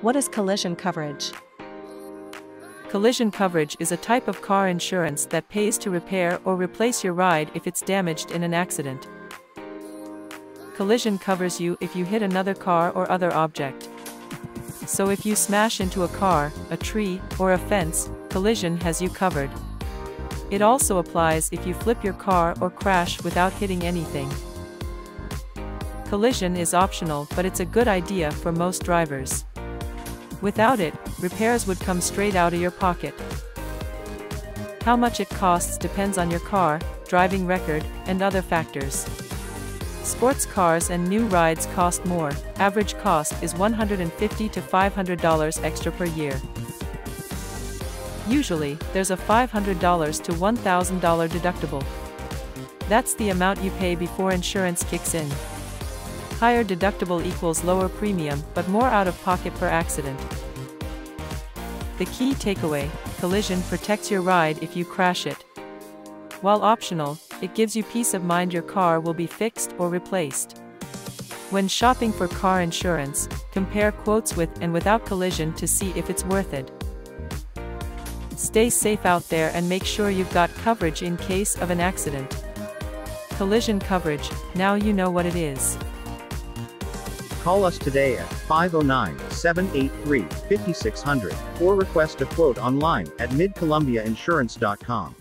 What is collision coverage? Collision coverage is a type of car insurance that pays to repair or replace your ride if it's damaged in an accident. Collision covers you if you hit another car or other object. So if you smash into a car, a tree, or a fence, collision has you covered. It also applies if you flip your car or crash without hitting anything. Collision is optional, but it's a good idea for most drivers. Without it, repairs would come straight out of your pocket. How much it costs depends on your car, driving record, and other factors. Sports cars and new rides cost more. Average cost is $150 to $500 extra per year. Usually, there's a $500 to $1,000 deductible. That's the amount you pay before insurance kicks in. Higher deductible equals lower premium, but more out-of-pocket per accident. The key takeaway: collision protects your ride if you crash it. While optional, it gives you peace of mind your car will be fixed or replaced. When shopping for car insurance, compare quotes with and without collision to see if it's worth it. Stay safe out there and make sure you've got coverage in case of an accident. Collision coverage, now you know what it is. Call us today at 509-783-5600 or request a quote online at midcolumbiainsurance.com.